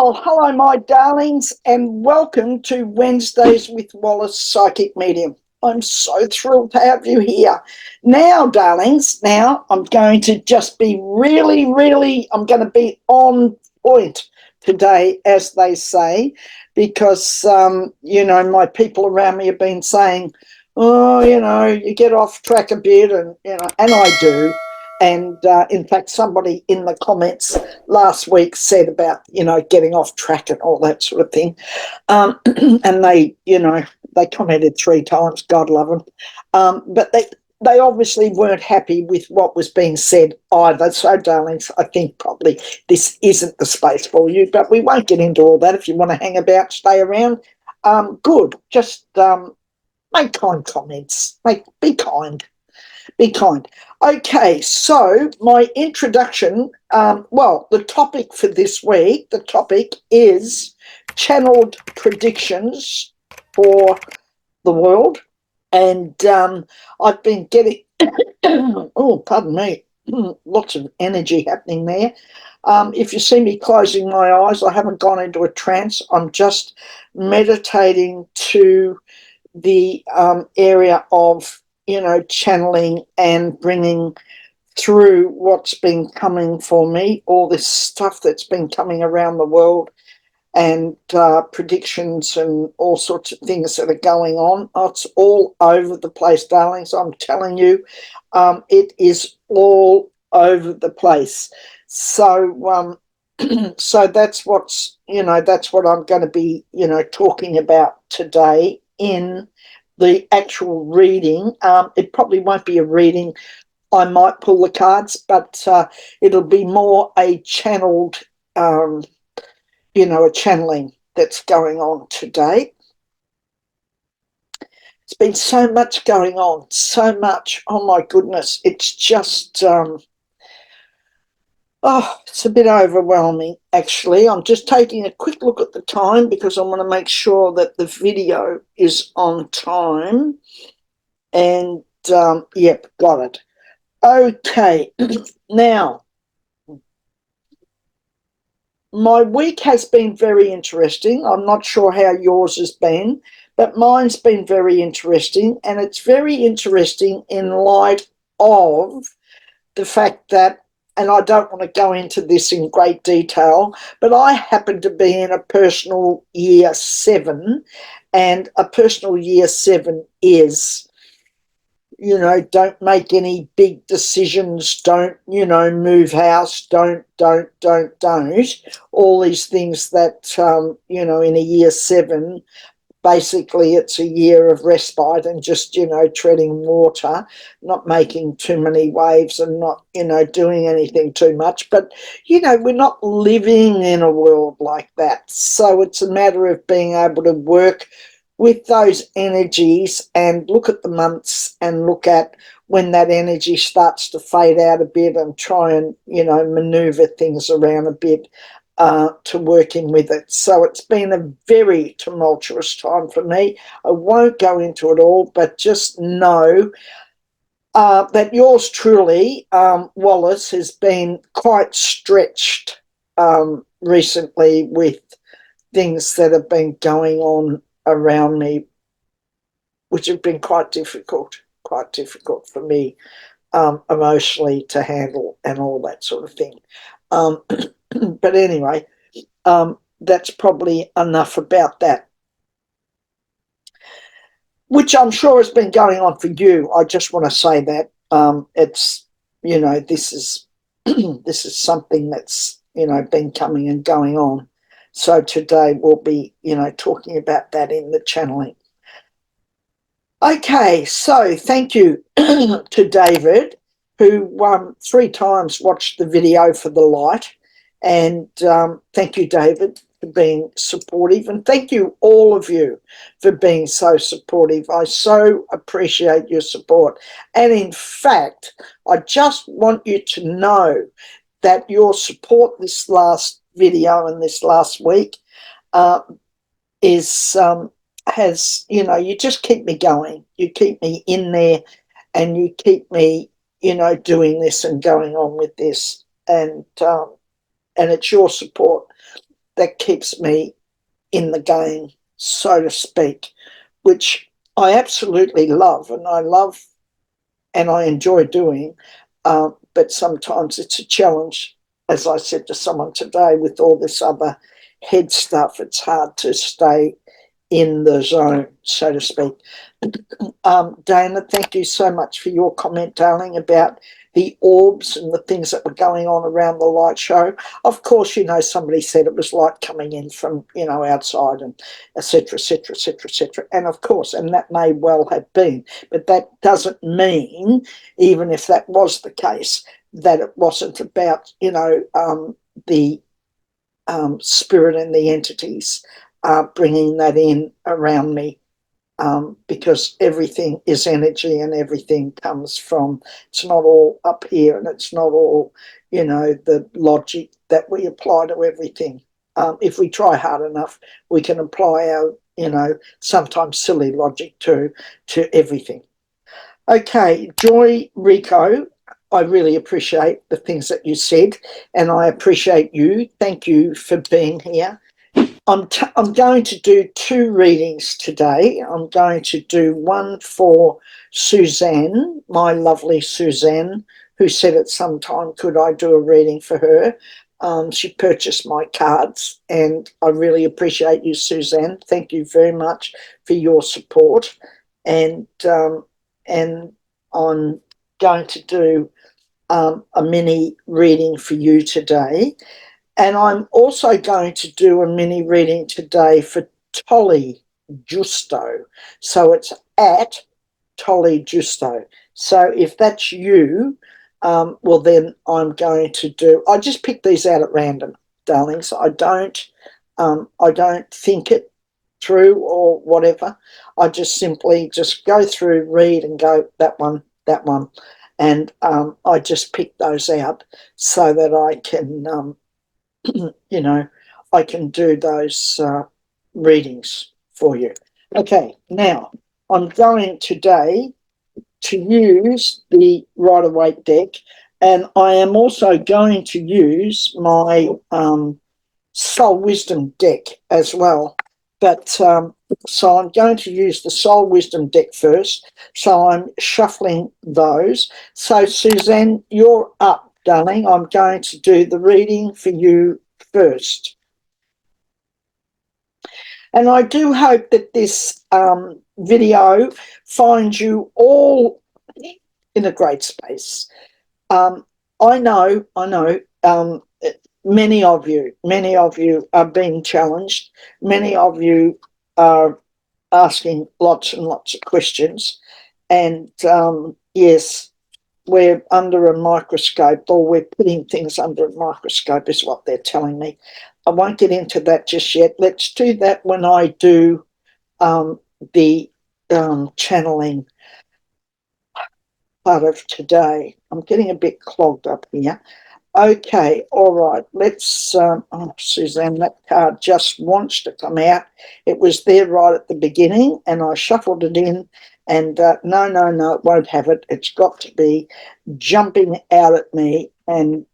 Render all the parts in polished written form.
Well, hello, my darlings, and welcome to Wednesdays with Wallis Psychic Medium. I'm so thrilled to have you here. Now, darlings, I'm going to just be I'm going to be on point today, as they say, because, my people around me have been saying, oh, you get off track a bit, and I do. And in fact, somebody in the comments last week said about, getting off track and all that sort of thing. And they commented 3 times, God love them. But they obviously weren't happy with what was being said either. So, darlings, I think probably this isn't the space for you, but we won't get into all that. If you want to hang about, stay around, good. Just make kind comments. Be kind. Be kind. Okay, so my introduction, the topic for this week, the topic is channeled predictions for the world. And I've been getting, oh, pardon me, lots of energy happening there. If you see me closing my eyes, I haven't gone into a trance. I'm just meditating to the area of channeling and bringing through what's been coming for me, all this stuff that's been coming around the world, and predictions and all sorts of things that are going on. It's all over the place, darlings. I'm telling you, it is all over the place. So, so that's what I'm going to be, talking about today in the actual reading. It probably won't be a reading. I might pull the cards, but it'll be more a channeled, a channeling that's going on today. It's been so much going on, so much. Oh my goodness, it's just, it's a bit overwhelming, actually. I'm just taking a quick look at the time because I want to make sure that the video is on time. And, yep, got it. Okay, now, my week has been very interesting. I'm not sure how yours has been, but mine's been very interesting. And it's very interesting in light of the fact that, and I don't want to go into this in great detail, but I happen to be in a personal year 7, and a personal year 7 is, don't make any big decisions, don't, move house, don't. All these things that, in a year 7, basically it's a year of respite and just, treading water, not making too many waves and not, doing anything too much. But, we're not living in a world like that. So it's a matter of being able to work with those energies and look at the months and look at when that energy starts to fade out a bit and try and, maneuver things around a bit to working with it. So it's been a very tumultuous time for me. I won't go into it all, but just know that yours truly, Wallis, has been quite stretched recently with things that have been going on around me, which have been quite difficult for me emotionally to handle and all that sort of thing. But anyway, that's probably enough about that, which I'm sure has been going on for you. I just want to say that it's, this is this is something that's, been coming and going on. So today we'll be, talking about that in the channeling. Okay, so thank you to David, who 3 times watched the video for the light. And thank you, David, for being supportive. And thank you, all of you, for being so supportive. I so appreciate your support. And in fact, I just want you to know that your support this last video and this last week has, you just keep me going. You keep me in there and you keep me, doing this and going on with this. And it's your support that keeps me in the game, so to speak, which I absolutely love, and I enjoy doing, but sometimes it's a challenge. As I said to someone today, with all this other head stuff, it's hard to stay in the zone, so to speak. Dana, thank you so much for your comment, darling, about the orbs and the things that were going on around the light show. Of course, you know, somebody said it was light coming in from, you know, outside, and et cetera, et cetera, et cetera, et cetera. And of course, and that may well have been, but that doesn't mean, even if that was the case, that it wasn't about, you know, the spirit and the entities bringing that in around me. Because everything is energy and everything comes from, it's not all up here, and it's not all, you know, the logic that we apply to everything. If we try hard enough, we can apply our, you know, sometimes silly logic to everything. Okay, Joy Rico, I really appreciate the things that you said, and I appreciate you. Thank you for being here. I'm going to do 2 readings today. I'm going to do one for Suzanne, my lovely Suzanne, who said at some time, could I do a reading for her? She purchased my cards, and I really appreciate you, Suzanne. Thank you very much for your support. And I'm going to do a mini reading for you today. And I'm also going to do a mini reading today for Tolly Justo. So it's at Tolly Justo. So if that's you, well, then I'm going to do, I just pick these out at random, darlings. I don't think it through or whatever. I just simply just go through, read, and go, that one. And I just pick those out so that I can you know, I can do those readings for you. Okay, now I'm going today to use the Rider-Waite deck, and I am also going to use my Soul Wisdom deck as well. But so I'm going to use the Soul Wisdom deck first. So I'm shuffling those. So Suzanne, you're up, darling. I'm going to do the reading for you first. And I do hope that this video finds you all in a great space. I know, many of you are being challenged. Many of you are asking lots and lots of questions. And yes, we're under a microscope, or we're putting things under a microscope is what they're telling me. I won't get into that just yet. Let's do that when I do the channeling part of today. I'm getting a bit clogged up here. Okay, all right, let's, oh, Suzanne, that card just wants to come out. It was there right at the beginning, and I shuffled it in, and no, it won't have it. It's got to be jumping out at me, and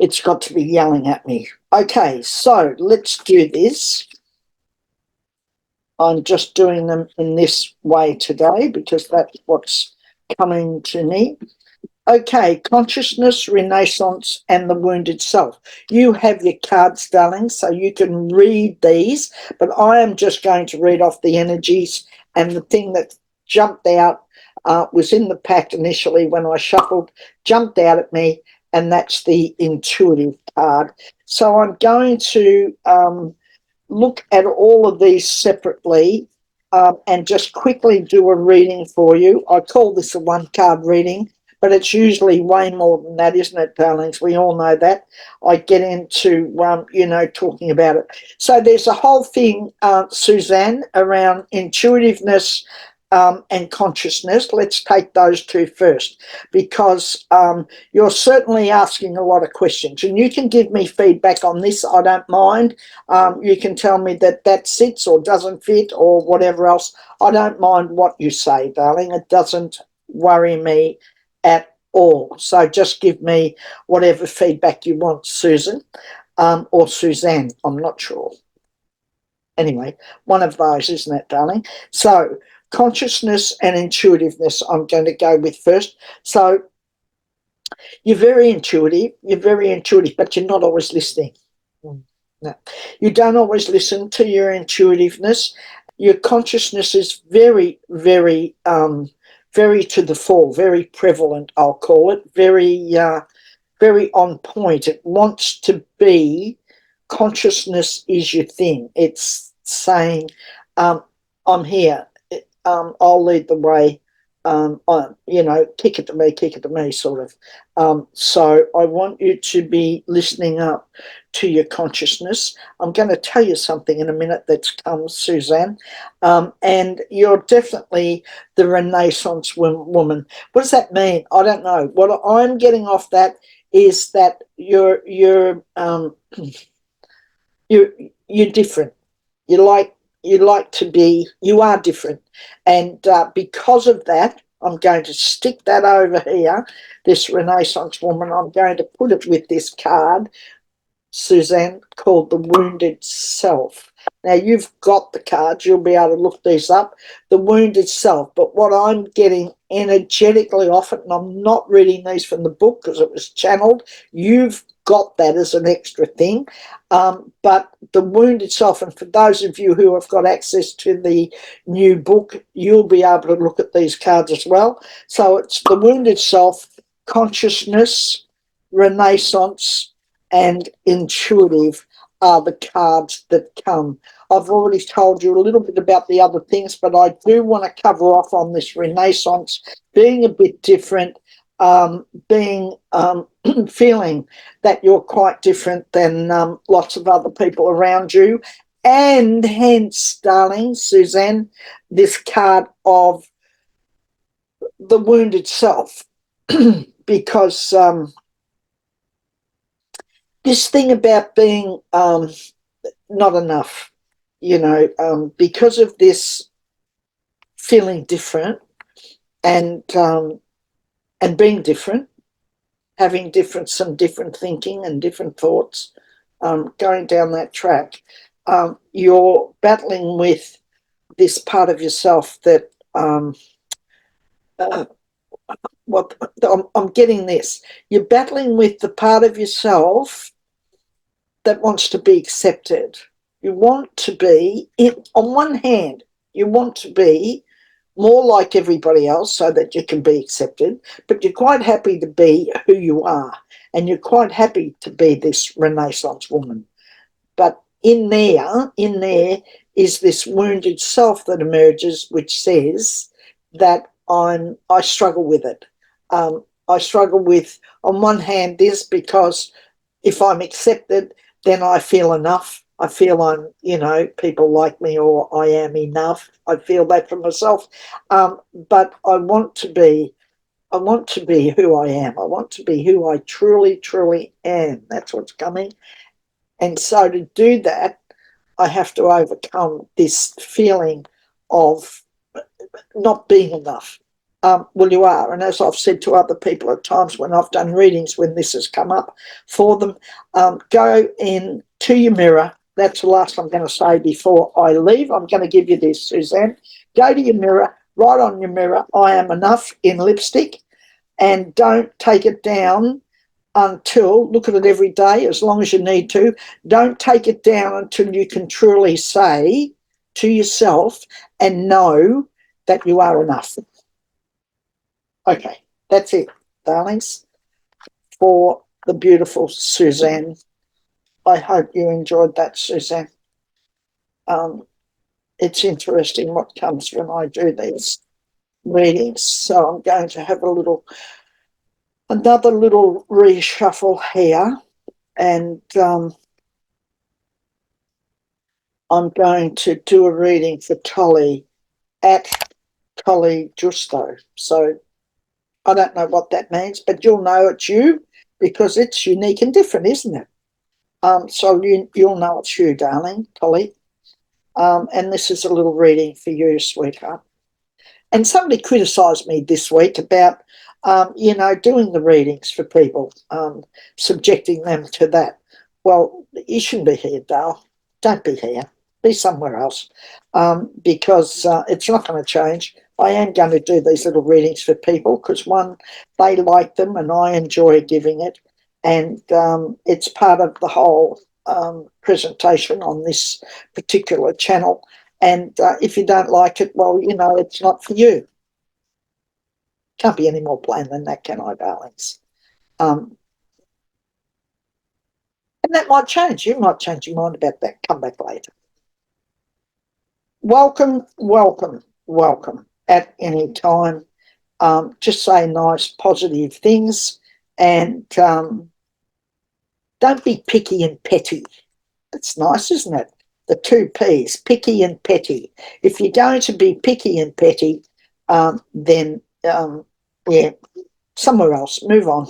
it's got to be yelling at me. Okay, so let's do this. I'm just doing them in this way today because that's what's coming to me. Okay, consciousness, renaissance, and the wounded self. You have your cards, darling, so you can read these, but I am just going to read off the energies, and the thing that jumped out was in the pack initially when I shuffled, jumped out at me, and that's the intuitive card. So I'm going to look at all of these separately and just quickly do a reading for you. I call this a one-card reading, but it's usually way more than that, isn't it, darlings? We all know that. I get into, you know, talking about it. So there's a whole thing, Suzanne, around intuitiveness and consciousness. Let's take those 2 first, because you're certainly asking a lot of questions, and you can give me feedback on this. I don't mind. You can tell me that that sits or doesn't fit or whatever else. I don't mind what you say, darling. It doesn't worry me at all. So just give me whatever feedback you want, Susan, or Suzanne, I'm not sure. Anyway, one of those, isn't it, darling? So consciousness and intuitiveness I'm going to go with first. So you're very intuitive, but you're not always listening. No. You don't always listen to your intuitiveness. Your consciousness is very, very, very to the fore, very prevalent, I'll call it, very, very on point. It wants to be, consciousness is your thing. It's saying, I'm here. I'll lead the way. Kick it to me, sort of. So I want you to be listening up to your consciousness. I'm going to tell you something in a minute that's come, Suzanne. And you're definitely the Renaissance woman. What does that mean? I don't know. What I'm getting off that is that you're different. You are different. And because of that, I'm going to stick that over here, this Renaissance woman. I'm going to put it with this card, Suzanne, called the Wounded Self. Now, you've got the cards. You'll be able to look these up. The Wounded Self. But what I'm getting energetically off it, and I'm not reading these from the book because it was channeled, you've got that as an extra thing. But the Wounded Self, and for those of you who have got access to the new book, you'll be able to look at these cards as well. So it's the Wounded Self, consciousness, Renaissance, and intuitive are the cards that come. I've already told you a little bit about the other things, but I do want to cover off on this Renaissance, being a bit different, feeling that you're quite different than lots of other people around you. And hence, darling Suzanne, this card of the Wounded Self, because this thing about being not enough, because of this feeling different and being different, having some different thinking and different thoughts, going down that track, you're battling with this part of yourself that I'm getting this. You're battling with the part of yourself that wants to be accepted. You want to be, on one hand, you want to be more like everybody else so that you can be accepted, but you're quite happy to be who you are, and you're quite happy to be this Renaissance woman. But in there is this wounded self that emerges, which says that I struggle with it. I struggle with, on one hand, this, because if I'm accepted, then I feel enough. I feel I'm, people like me, or I am enough. I feel that for myself. But I want to be who I am. I want to be who I truly, truly am. That's what's coming. And so to do that, I have to overcome this feeling of not being enough. Well, you are. And as I've said to other people at times when I've done readings, when this has come up for them, go in to your mirror. That's the last I'm going to say before I leave. I'm going to give you this, Suzanne. Go to your mirror, write on your mirror, I am enough, in lipstick, and don't take it down until, look at it every day as long as you need to. Don't take it down until you can truly say to yourself and know that you are enough. Okay, that's it, darlings, for the beautiful Suzanne. I hope you enjoyed that, Suzanne. It's interesting what comes when I do these readings. So I'm going to have another little reshuffle here, and I'm going to do a reading for Tolly at Tolly Justo. So I don't know what that means, but you'll know it's you because it's unique and different, isn't it? So you'll know it's you, darling, Tolly. And this is a little reading for you, sweetheart. And somebody criticised me this week about doing the readings for people, subjecting them to that. Well, you shouldn't be here, Dale. Don't be here. Be somewhere else, because it's not going to change. I am going to do these little readings for people because, one, they like them and I enjoy giving it, and it's part of the whole presentation on this particular channel. And if you don't like it, well, it's not for you. Can't be any more plain than that, can I, darlings? And that might change. You might change your mind about that. Come back later. Welcome, welcome, welcome at any time. Just say nice, positive things, and don't be picky and petty. It's nice, isn't it? The two P's, picky and petty. If you're going to be picky and petty, then yeah, somewhere else. Move on.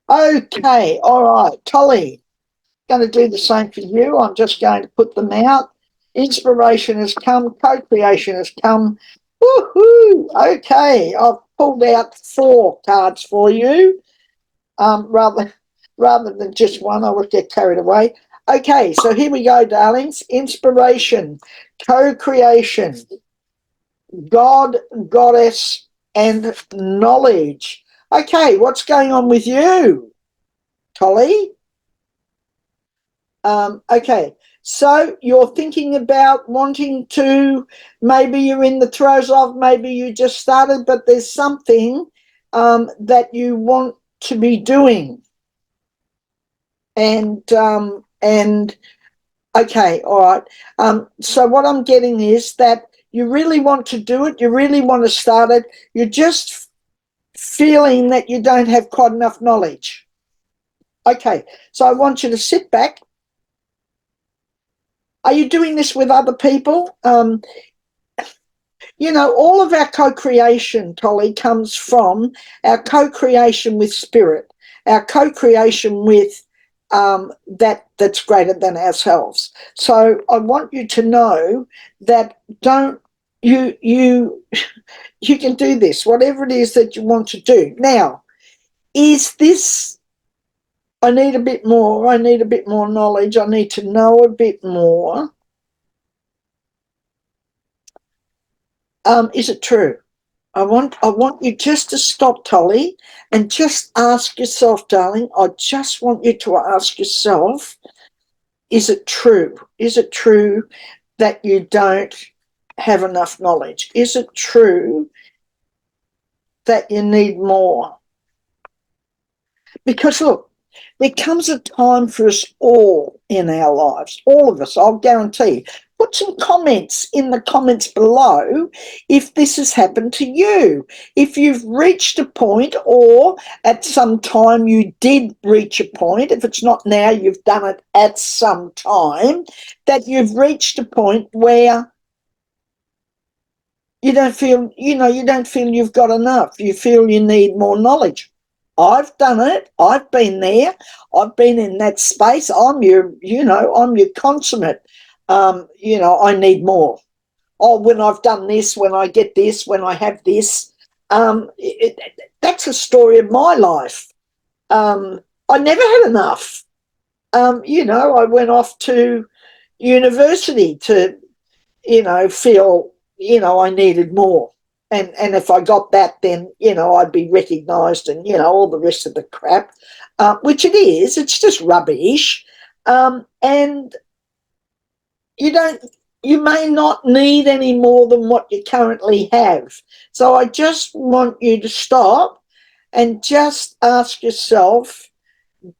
Okay, all right, Tolly, going to do the same for you. I'm just going to put them out. Inspiration has come, co-creation has come. Woohoo! Okay, I've pulled out 4 cards for you, rather than just one. I would get carried away. Okay, so here we go, darlings. Inspiration, co-creation, God, goddess, and knowledge. Okay, what's going on with you, Tolly? Okay, so you're thinking about wanting to, maybe you're in the throes of, maybe you just started, but there's something that you want to be doing. And okay, all right. So what I'm getting is that you really want to do it, you really want to start it, you're just feeling that you don't have quite enough knowledge. Okay, so I want you to sit back. Are you doing this with other people? All of our co-creation, Tolly, comes from our co-creation with spirit, our co-creation with that's greater than ourselves. So I want you to know that you can do this, whatever it is that you want to do. Now, is this, I need a bit more, I need a bit more knowledge, I need to know a bit more. Is it true? I want you just to stop, Tolly, and just ask yourself, darling, I just want you to ask yourself, is it true? Is it true that you don't have enough knowledge? Is it true that you need more? Because look, there comes a time for us all in our lives, all of us, I'll guarantee. Put some comments in the comments below if this has happened to you. If you've reached a point, or at some time you did reach a point, if it's not now, you've done it at some time, that you've reached a point where you don't feel, you've got enough. You feel you need more knowledge. I've done it. I've been there. I've been in that space. I'm your consummate. I need more. Oh, when I've done this, when I get this, when I have this, that's a story of my life. I never had enough. I went off to university to, feel, I needed more. And if I got that, then, I'd be recognised and, all the rest of the crap, which it is. It's just rubbish. And you may not need any more than what you currently have. So I just want you to stop and just ask yourself,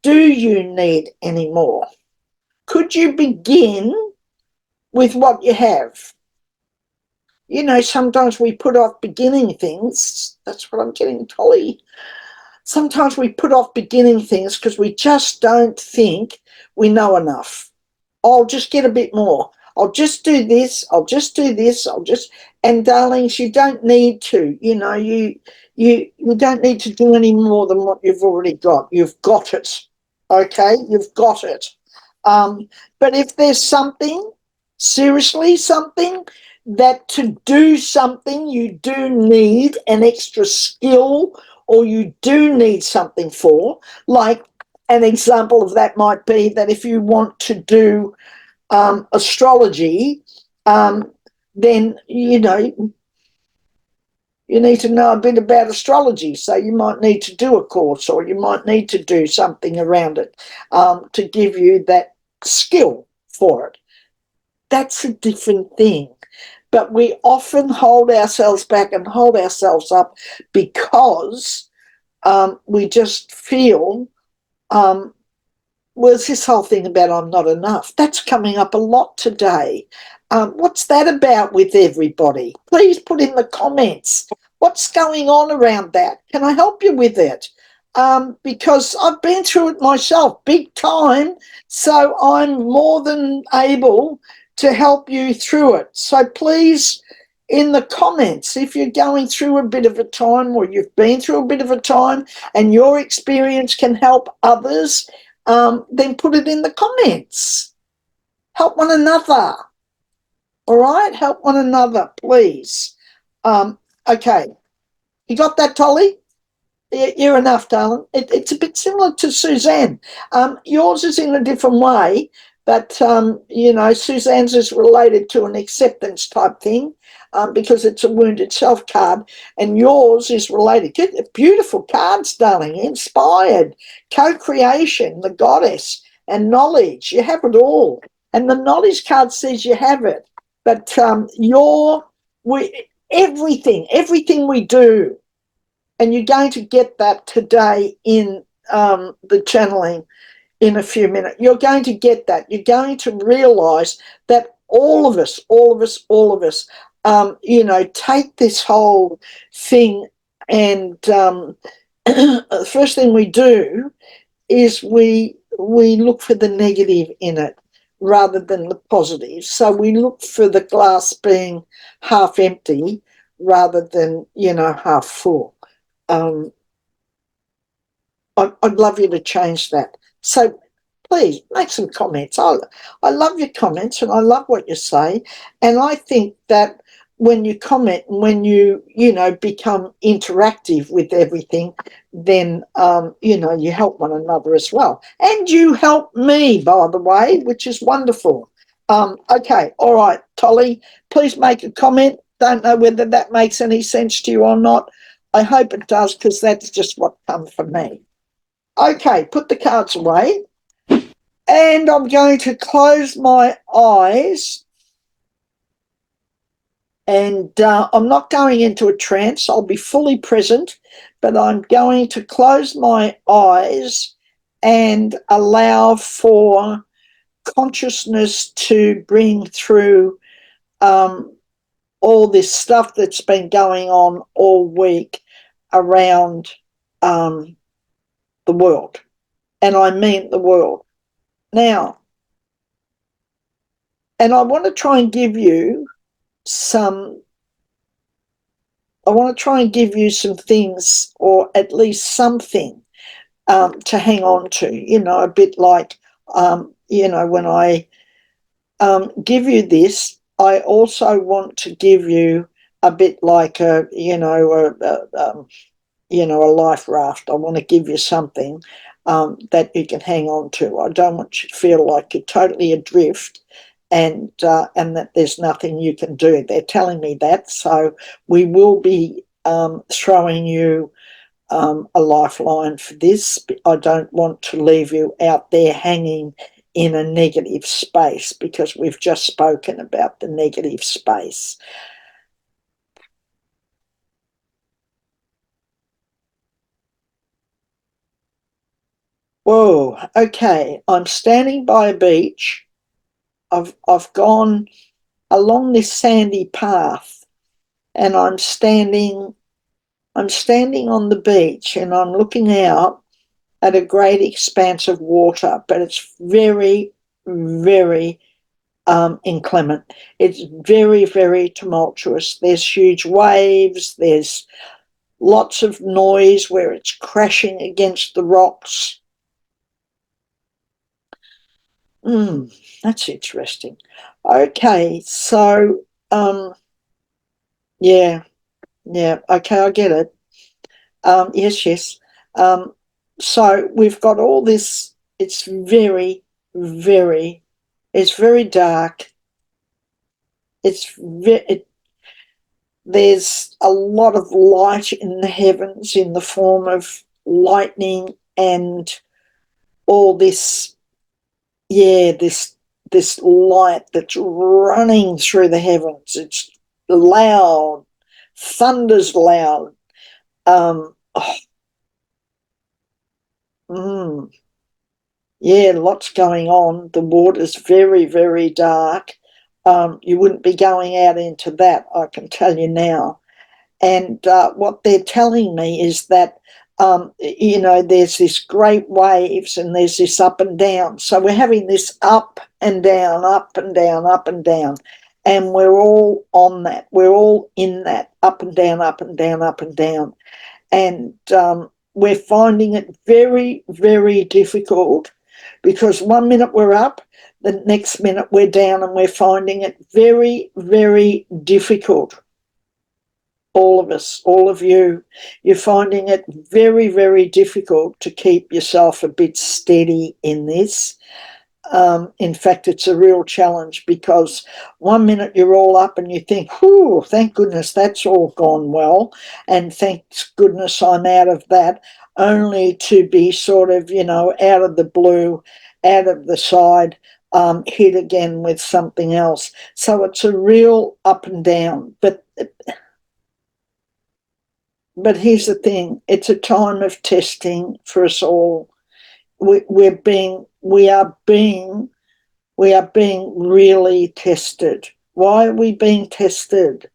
do you need any more? Could you begin with what you have? Sometimes we put off beginning things. That's what I'm getting, Tolly. Sometimes we put off beginning things because we just don't think we know enough. I'll just get a bit more. I'll just do this. I'll just do this. And darlings, you don't need to. You don't need to do any more than what you've already got. You've got it. Okay, you've got it. But if there's something, seriously something that to do something you do need an extra skill, or you do need something for. Like an example of that might be that if you want to do astrology, then, you know, you need to know a bit about astrology. So you might need to do a course, or you might need to do something around it to give you that skill for it. That's a different thing. But we often hold ourselves back and hold ourselves up because we just feel, well, it's this whole thing about I'm not enough. That's coming up a lot today. What's that about with everybody? Please put in the comments. What's going on around that? Can I help you with it? Because I've been through it myself, big time. So I'm more than able to help you through it. So please, in the comments, if you're going through a bit of a time, or you've been through a bit of a time and your experience can help others, then put it in the comments. Help one another. All right? Help one another, please. Okay. You got that, Tolly? You're enough, darling. It's a bit similar to Suzanne. Yours is in a different way, but, you know, Suzanne's is related to an acceptance type thing because it's a wounded self card, and yours is related to beautiful cards, darling. Inspired, co-creation, the goddess, and knowledge. You have it all. And the knowledge card says you have it. But everything we do, and you're going to get that today in the channeling in a few minutes. You're going to get that. You're going to realize that all of us, you know, take this whole thing, and the first thing we do is we look for the negative in it rather than the positive. So we look for the glass being half empty rather than, you know, half full. I'd love you to change that. So please make some comments. I love your comments, and I love what you say. And I think that when you comment, when you know, become interactive with everything, then, you know, you help one another as well. And you help me, by the way, which is wonderful. Okay, all right, Tolly, please make a comment. Don't know whether that makes any sense to you or not. I hope it does, because that's just what comes from me. Okay, put the cards away. And I'm going to close my eyes. And I'm not going into a trance. I'll be fully present. But I'm going to close my eyes and allow for consciousness to bring through all this stuff that's been going on all week around the world. And I mean the world. Now, and I want to try and give you some things, or at least something to hang on to, you know, a bit like, you know, when I give you this, I also want to give you a bit like a, you know, a life raft. I want to give you something that you can hang on to. I don't want you to feel like you're totally adrift, and that there's nothing you can do. They're telling me that, so we will be throwing you a lifeline for this. I don't want to leave you out there hanging in a negative space, because we've just spoken about the negative space. Whoa, okay, I'm standing by a beach. I've gone along this sandy path, and I'm standing on the beach, and I'm looking out at a great expanse of water, but it's very, very inclement. It's very, very tumultuous. There's huge waves. There's lots of noise where it's crashing against the rocks. That's interesting. Okay, so Yeah, yeah. Okay, I get it. Yes, yes. So we've got all this. It's it's very dark. There's a lot of light in the heavens in the form of lightning and all this, yeah, this light that's running through the heavens. It's loud, thunder's loud. Oh, mm, yeah, lots going on. The water's very dark. You wouldn't be going out into that, I can tell you now. And what they're telling me is that, there's this great waves and there's this up and down. So we're having this up and down, up and down, up and down. And we're all on that. We're all in that up and down, up and down, up and down. And we're finding it very difficult because one minute we're up, the next minute we're down, and we're finding it very difficult. All of us, all of you, you're finding it very difficult to keep yourself a bit steady in this. In fact, it's a real challenge because one minute you're all up and you think, whew, thank goodness that's all gone well, and thank goodness I'm out of that, only to be sort of, out of the blue, out of the side, hit again with something else. So it's a real up and down. But here's the thing, it's a time of testing for us all. We are being really tested. Why are we being tested?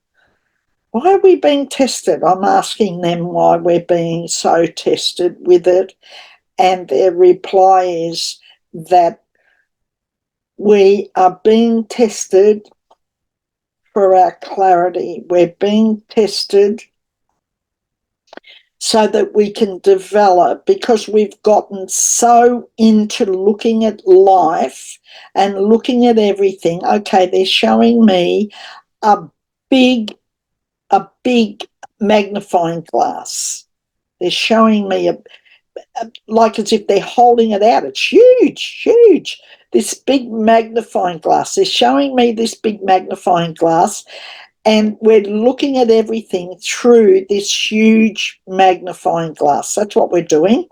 Why are we being tested? I'm asking them why we're being so tested with it. And their reply is that we are being tested for our clarity. We're being tested so that we can develop, because we've gotten so into looking at life and looking at everything. Okay, they're showing me a big magnifying glass. They're showing me like as if they're holding it out. It's huge. This big magnifying glass. They're showing me this big magnifying glass, and we're looking at everything through this huge magnifying glass. That's what we're doing.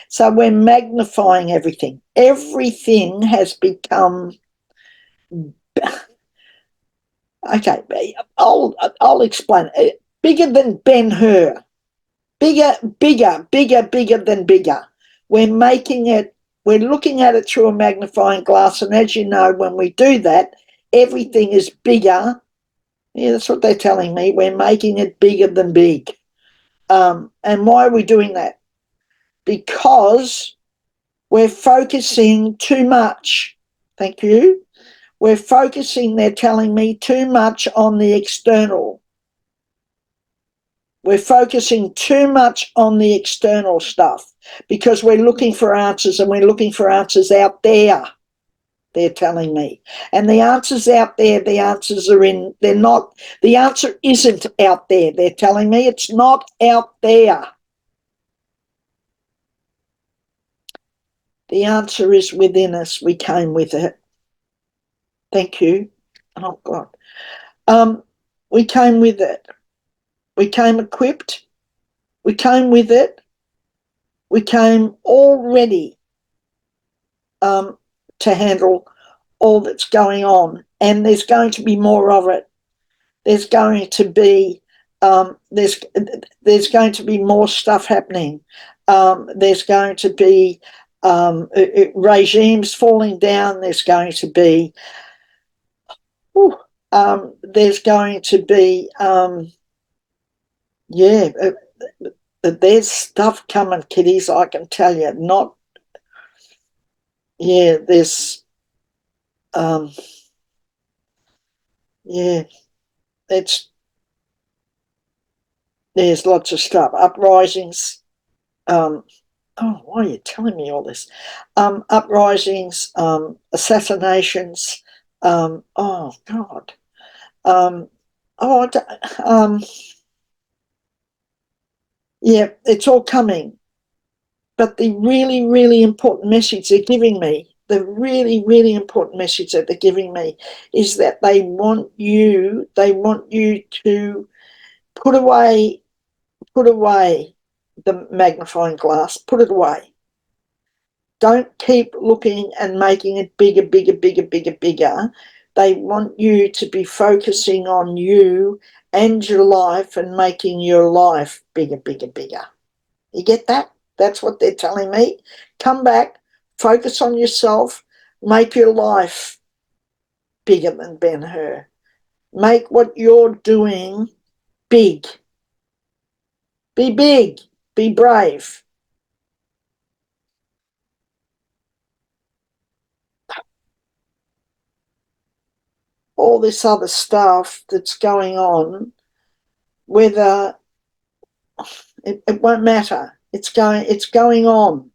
So we're magnifying everything. Everything has become, okay, I'll explain. Bigger than Ben-Hur. Bigger than bigger. We're looking at it through a magnifying glass, and as you know, when we do that, everything is bigger. Yeah, that's what they're telling me. We're making it bigger than big. And why are we doing that? Because we're focusing too much. Thank you. We're focusing, they're telling me, too much on the external. We're focusing too much on the external stuff because we're looking for answers, and we're looking for answers out there, they're telling me. And the answers out there, the answers are in, they're not, the answer isn't out there, they're telling me. It's not out there. The answer is within us. We came with it. Thank you. Oh, God. We came with it. We came equipped. We came with it. We came already to handle all that's going on, and there's going to be more of it. There's going to be there's going to be more stuff happening. There's going to be regimes falling down. There's going to be there's going to be there's stuff coming, kiddies, I can tell you. Not, yeah, there's, yeah, there's lots of stuff. Uprisings, oh, why are you telling me all this? Uprisings, assassinations, oh, God. Um, oh, yeah, it's all coming. But the really, really important message they're giving me, the really, really important message that they're giving me is that they want you to put away the magnifying glass, put it away. Don't keep looking and making it bigger, bigger, bigger, bigger, bigger. They want you to be focusing on you and your life and making your life bigger, bigger, bigger. You get that? That's what they're telling me. Come back, focus on yourself, make your life bigger than Ben-Hur. Make what you're doing big. Be big. Be brave. All this other stuff that's going on, whether it won't matter. It's going on.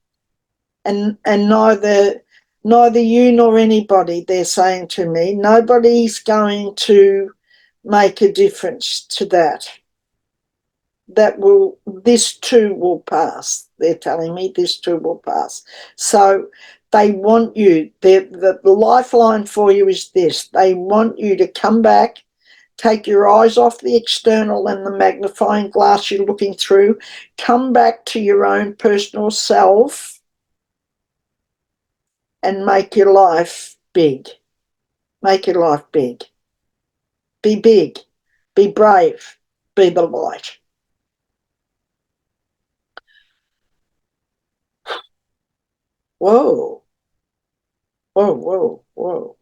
And neither you nor anybody, they're saying to me, nobody's going to make a difference to that. This too will pass. They're telling me this too will pass. So they want you, the lifeline for you is this. They want you to come back, take your eyes off the external and the magnifying glass you're looking through, come back to your own personal self and make your life big. Make your life big. Be big. Be brave. Be the light. Whoa. Whoa, whoa, whoa.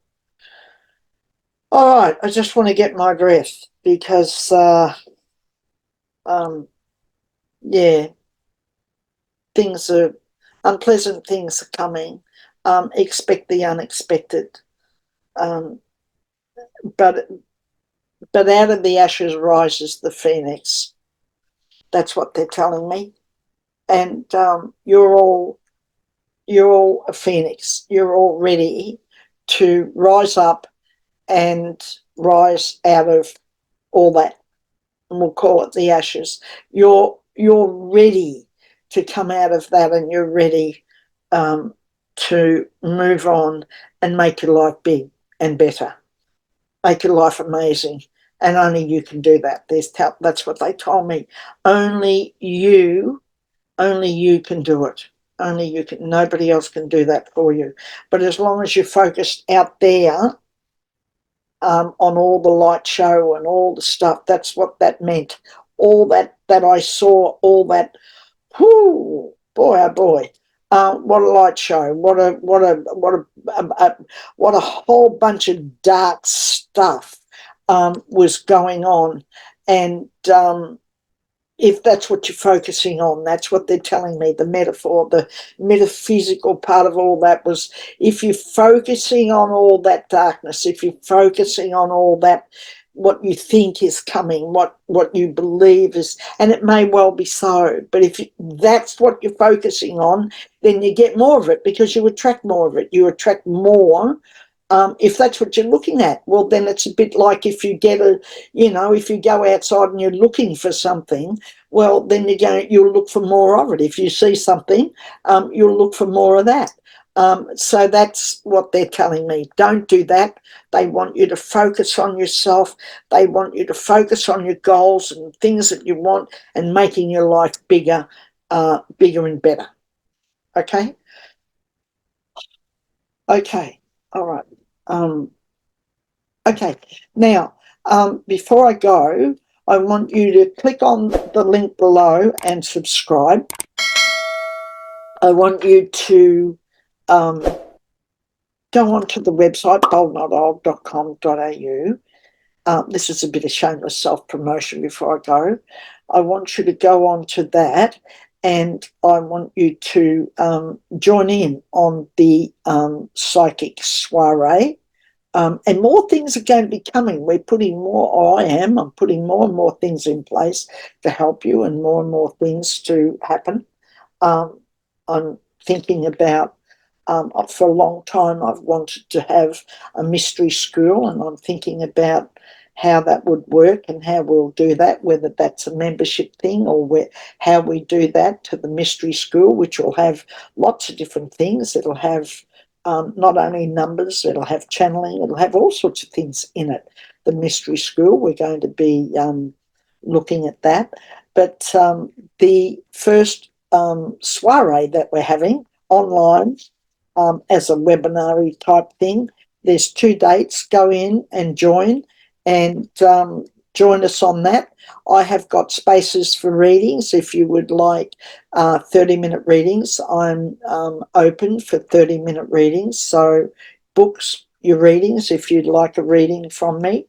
All right, I just want to get my breath because, yeah, unpleasant things are coming. Expect the unexpected. Um, but out of the ashes rises the phoenix. That's what they're telling me. And you're all a phoenix. You're all ready to rise up and rise out of all that, and we'll call it the ashes. You're ready to come out of that, and you're ready to move on and make your life big and better, make your life amazing. And only you can do that. That's what they told me. Only you can do it. Only you can. Nobody else can do that for you. But as long as you're focused out there on all the light show and all the stuff, that's what that meant. All that I saw, all that. Whoo, boy, oh boy. What a light show! What a whole bunch of dark stuff was going on, and if that's what you're focusing on, that's what they're telling me. The metaphor, the metaphysical part of all that was, if you're focusing on all that darkness, if you're focusing on all that, what you think is coming, what you believe is, and it may well be so, but if that's what you're focusing on, then you get more of it because you attract more of it. You attract more. If that's what you're looking at, well, then it's a bit like if you if you go outside and you're looking for something, well, then you'll look for more of it. If you see something, you'll look for more of that. So that's what they're telling me. Don't do that. They want you to focus on yourself. They want you to focus on your goals and things that you want and making your life bigger, bigger and better. Okay? Okay. All right. Okay. Now, before I go, I want you to click on the link below and subscribe. I want you to go onto the website, boldnotold.com.au. This is a bit of shameless self-promotion before I go. I want you to go on to that, and I want you to join in on the psychic soiree. And more things are going to be coming. I'm putting more and more things in place to help you, and more things to happen. I'm thinking about, for a long time, I've wanted to have a mystery school, and I'm thinking about how that would work and how we'll do that, whether that's a membership thing or how we do that to the mystery school, which will have lots of different things. It'll have not only numbers, it'll have channeling, it'll have all sorts of things in it. The mystery school, we're going to be looking at that. But the first soiree that we're having online as a webinar type thing, there's 2 dates. Go in and join us on that. I have got spaces for readings. If you would like 30-minute readings, I'm open for 30-minute readings. So books your readings if you'd like a reading from me.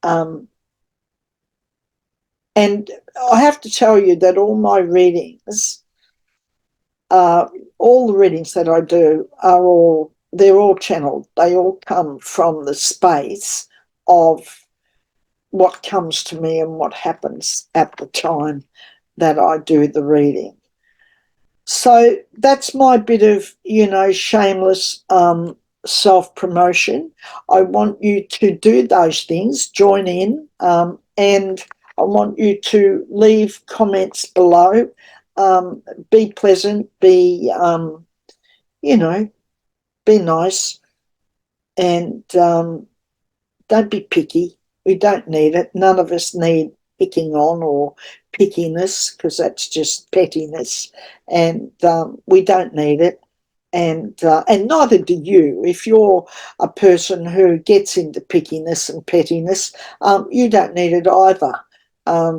And I have to tell you that all my readings, all the readings that I do they're all channeled. They all come from the space of what comes to me and what happens at the time that I do the reading. So that's my bit of, shameless self-promotion. I want you to do those things, join in, and I want you to leave comments below. Be pleasant, be nice, and don't be picky. We don't need it. None of us need picking on or pickiness, because that's just pettiness, and we don't need it. And neither do you. If you're a person who gets into pickiness and pettiness, you don't need it either.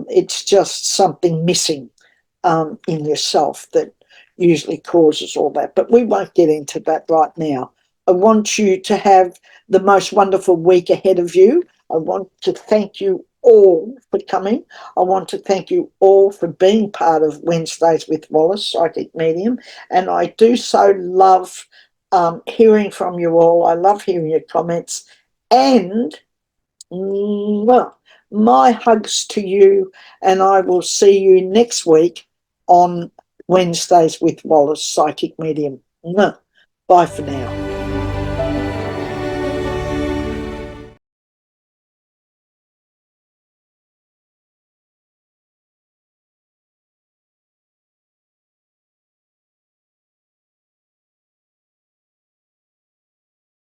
It's just something missing in yourself that usually causes all that. But we won't get into that right now. I want you to have the most wonderful week ahead of you. I want to thank you all for coming. I want to thank you all for being part of Wednesdays with Wallis, Psychic Medium. And I do so love hearing from you all. I love hearing your comments. And, well, my hugs to you. And I will see you next week on Wednesdays with Wallis, Psychic Medium. Bye for now.